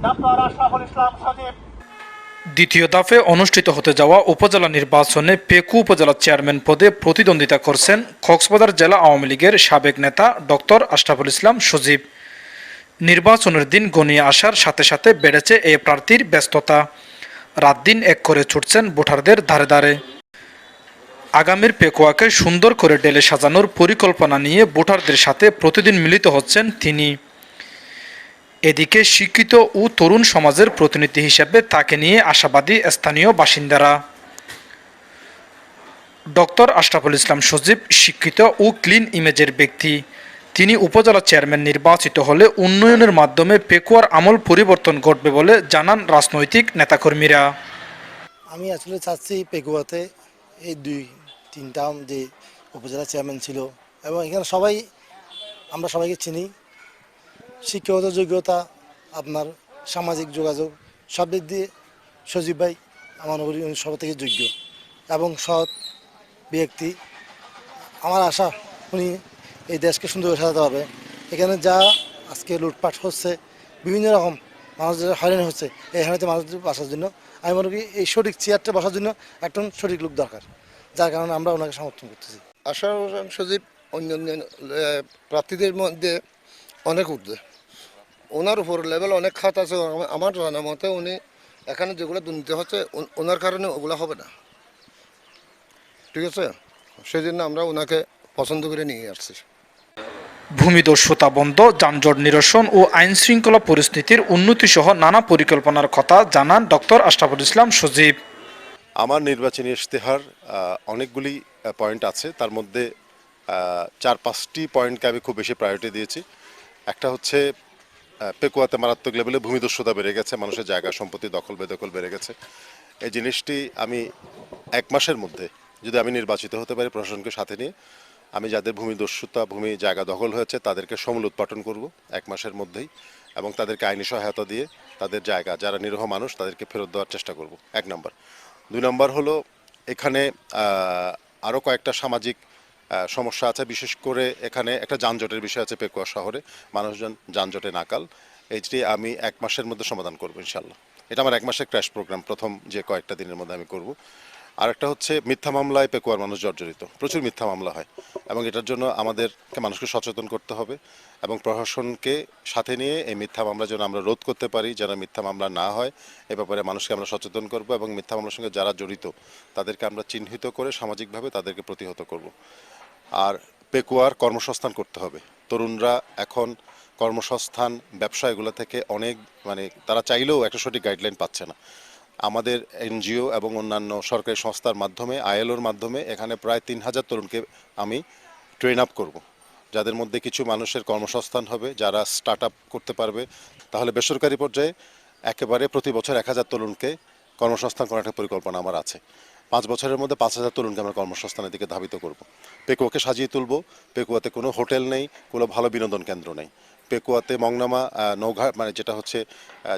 Doctor Ashraful Islam সজীব। দ্বিতীয় দফে অনুষ্ঠিত হতে যাওয়া উপজেলা নির্বাচনে পেকু উপজেলা চেয়ারম্যান পদে প্রতিদ্বন্দ্বিতা করছেন কক্সবাজার জেলা আওয়ামী লীগের সাবেক নেতা ডক্টর আশরাফুল ইসলাম সজীব। নির্বাচনের দিন ঘনিয়ে আসার সাথে সাথে বেড়েছে এই প্রার্থীর ব্যস্ততা। রাত দিন এক করে ছুটছেন ভোটারদের ধারে ধারে। আগামীর পেকুয়াকে সুন্দর করে ঢেলে সাজানোর পরিকল্পনা নিয়ে ভোটারদের সাথে প্রতিদিন মিলিত হচ্ছেন তিনি। এদিকে শিক্ষিত ও তরুণ সমাজের প্রতিনিধি হিসেবে তাকে নিয়ে আশাবাদী স্থানীয় বাসিন্দারা। ডক্টর আশরাফুল ইসলাম সজীব শিক্ষিত ও ক্লিন ইমেজের ব্যক্তি। তিনি উপজেলা চেয়ারম্যান নির্বাচিত হলে উন্নয়নের মাধ্যমে পেকুয়ার আমূল পরিবর্তন ঘটবে বলে জানান রাজনৈতিক নেতাকর্মীরা। আমি আসলে চাচ্ছি পেকুয়াতে এই 2-3 টার্ম যে উপজেলা চেয়ারম্যান ছিল এবং এখানে আমরা সবাইকে চিনি। শিক্ষাগত যোগ্যতা, আপনার সামাজিক যোগাযোগ সব দিক দিয়ে সজীব ভাই আমার উপর সব থেকে যোগ্য এবং সৎ ব্যক্তি। আমার আশা উনি এই দেশকে সুন্দর করে সাজাতে পারবে। এখানে যা আজকে লুটপাট হচ্ছে, বিভিন্ন রকম মানুষদের হয়রানি হচ্ছে, এই হয়রানিতে মানুষদের বাসার জন্য আমি মনে করি এই সঠিক চেয়ারটা বসার জন্য একজন সঠিক লোক দরকার, যার কারণে আমরা ওনাকে সমর্থন করতেছি। আশরাফুল ইসলাম সজীব অন্যান্য প্রার্থীদের মধ্যে অনেক ঊর্ধ্বে, ওনার উপর লেভেল অনেক খাত আছে। আমার জানা মতে উনি এখানে যেগুলো দুর্নীতি হচ্ছে ওনার কারণে ওগুলো হবে না, ঠিক আছে? সেই জন্য আমরা ওনাকে পছন্দ করে নিয়ে আসছি। ভূমিদস্যুতা বন্ধ, যানজট নিরসন ও আইনশৃঙ্খলা পরিস্থিতির উন্নতি সহ নানা পরিকল্পনার কথা জানান ডক্টর আশরাফুল ইসলাম সজীব। আমার নির্বাচনী ইশতেহার অনেকগুলি পয়েন্ট আছে, তার মধ্যে 4-5টি পয়েন্টকে আমি খুব বেশি প্রায়োরিটি দিয়েছি। একটা হচ্ছে পেকুয়াতে মারাত্মক লেভেলে ভূমিদস্যুতা বেড়ে গেছে, মানুষের জায়গা সম্পত্তি দখল বেদখল বেড়ে গেছে। এই জিনিসটি আমি 1 মাসের মধ্যে যদি আমি নির্বাচিত হতে পারি প্রশাসনকে সাথে নিয়ে, আমি যাদের ভূমিদস্যুতা ভূমি জায়গা দখল হয়েছে তাদেরকে সমূল উৎপাটন করব 1 মাসের মধ্যেই, এবং তাদেরকে আইনি সহায়তা দিয়ে তাদের জায়গা, যারা নিরীহ মানুষ তাদেরকে ফেরত দেওয়ার চেষ্টা করব, 1 নম্বর। 2 নম্বর হলো এখানে আরও কয়েকটা সামাজিক সমস্যা আছে, বিশেষ করে এখানে একটা যানজটের বিষয় আছে পেকুয়া শহরে, মানুষজন যানজটে নাকাল। এইটি আমি 1 মাসের মধ্যে সমাধান করব ইনশাল্লাহ। এটা আমার 1 মাসের ক্র্যাশ প্রোগ্রাম, প্রথম যে কয়েকটা দিনের মধ্যে আমি করব। আরেকটা হচ্ছে মিথ্যা মামলায় পেকুয়ার মানুষ জর্জরিত, প্রচুর মিথ্যা মামলা হয়, এবং এটার জন্য আমাদেরকে মানুষকে সচেতন করতে হবে এবং প্রশাসনকে সাথে নিয়ে এই মিথ্যা মামলা যেন আমরা রোধ করতে পারি, যেন মিথ্যা মামলা না হয় এ ব্যাপারে মানুষকে আমরা সচেতন করব, এবং মিথ্যা মামলার সঙ্গে যারা জড়িত তাদেরকে আমরা চিহ্নিত করে সামাজিকভাবে তাদেরকে প্রতিহত করব। আর পেকুয়ার কর্মসংস্থান করতে হবে। তরুণরা এখন কর্মসংস্থান ব্যবসা এগুলো থেকে অনেক তারা চাইলেও একটা সঠিক গাইডলাইন পাচ্ছে না। আমাদের এনজিও এবং অন্যান্য সরকারি সংস্থার মাধ্যমে, আইএলওর মাধ্যমে এখানে প্রায় 3000 তরুণকে আমি ট্রেন আপ করব, যাদের মধ্যে কিছু মানুষের কর্মসংস্থান হবে, যারা স্টার্ট আপ করতে পারবে। তাহলে বেসরকারি পর্যায়ে একেবারে প্রতি বছর 1000 তরুণকে কর্মসংস্থান করার একটা পরিকল্পনা আমার আছে। 5 বছরের মধ্যে 5000 তরুণকে আমরা কর্মসংস্থানের দিকে ধাবিত করব। পেকুয়াকে সাজিয়ে তুলব। পেকুয়াতে কোনো হোটেল নেই, কোনো ভালো বিনোদন কেন্দ্র নেই। পেকুয়াতে মংনামা নৌঘাট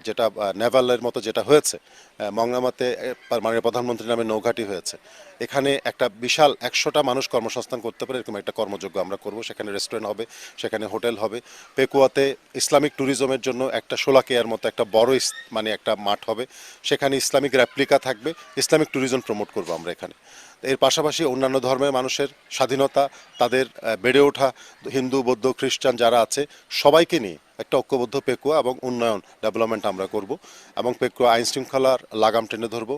যেটা নেভালের মতো যেটা হয়েছে, মংনামাতে মাননীয় প্রধানমন্ত্রীর নামে নৌঘাটি হয়েছে। এখানে একটা বিশাল 100টা মানুষ কর্মসংস্থান করতে পারে এরকম একটা কর্মযোগ্য আমরা করব। সেখানে রেস্টুরেন্ট হবে, সেখানে হোটেল হবে। পেকুয়াতে ইসলামিক ট্যুরিজমের জন্য একটা শোলাকিয়ার মতো একটা বড় একটা মাঠ হবে, সেখানে ইসলামিক রেপ্লিকা থাকবে। ইসলামিক ট্যুরিজম প্রমোট করব আমরা এখানে। এর পাশাপাশি অন্যান্য ধর্মের মানুষের স্বাধীনতা, তাদের বেড়ে ওঠা, হিন্দু বৌদ্ধ খ্রিস্টান যারা আছে সবাইকে নিয়ে একটা ঐক্যবদ্ধ পেকুয়া এবং উন্নয়ন ডেভেলপমেন্ট আমরা করব, এবং পেকুয়া আইন শৃঙ্খলার লাগাম টেনে ধরব।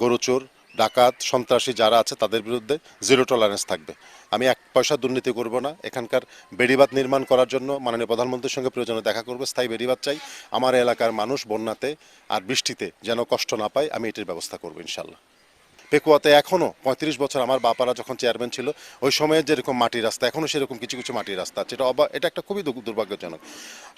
গরুচোর, ডাকাত, সন্ত্রাসী যারা আছে তাদের বিরুদ্ধে জিরো টলারেন্স থাকবে। আমি 1 পয়সা দুর্নীতি করব না। এখানকার বেড়িবাঁধ নির্মাণ করার জন্য মাননীয় প্রধানমন্ত্রীর সঙ্গে প্রয়োজনে দেখা করব। স্থায়ী বেড়িবাঁধ চাই। আমার এলাকার মানুষ বন্যাতে আর বৃষ্টিতে যেন কষ্ট না পায়, আমি এটির ব্যবস্থা করব ইনশাল্লাহ। পেকুয়াতে এখনও 35 বছর আমার বাপারা যখন চেয়ারম্যান ছিল ওই সময়ে যেরকম মাটির রাস্তা, এখনও সেরকম কিছু কিছু মাটির রাস্তা আছে। এটা একটা খুবই দুর্ভাগ্যজনক।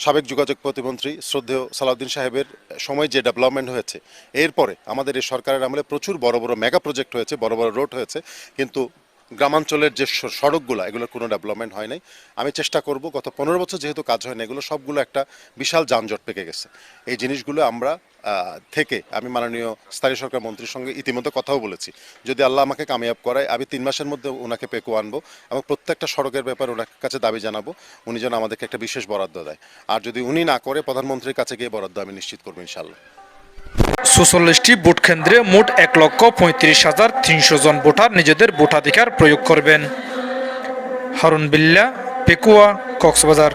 সাবেক যোগাযোগ প্রতিমন্ত্রী শ্রদ্ধেয় সালাউদ্দিন সাহেবের সময় যে ডেভেলপমেন্ট হয়েছে, এরপরে আমাদের এই সরকারের আমলে প্রচুর বড় বড় মেগা প্রজেক্ট হয়েছে, বড় বড় রোড হয়েছে, কিন্তু গ্রামাঞ্চলের যে সড়কগুলো এগুলোর কোনো ডেভেলপমেন্ট হয় নাই। আমি চেষ্টা করব, গত 15 বছর যেহেতু কাজ হয় না, এগুলো সবগুলো একটা বিশাল যানজট পেকে গেছে। এই জিনিসগুলো আমরা থেকে আমি মাননীয় স্থানীয় সরকার মন্ত্রীর সঙ্গে ইতিমধ্যে কথাও বলেছি, যদি আল্লাহ আমাকে কামিয়াব করায় আমি 3 মাসের মধ্যে ওনাকে পেকো আনবো এবং প্রত্যেকটা সড়কের ব্যাপারে ওনার কাছে দাবি জানাবো উনি যেন আমাদেরকে একটা বিশেষ বরাদ্দ দেয়। আর যদি উনি না করে প্রধানমন্ত্রীর কাছে গিয়ে বরাদ্দ আমি নিশ্চিত করবো ইনশাল্লাহ। ৪৬টি ভোট কেন্দ্রে মোট ১,৩৫,৩০০ জন ভোটার নিজেদের ভোটাধিকার প্রয়োগ করবেন। হারুন বিল্লাহ, পেকুয়া, কক্সবাজার।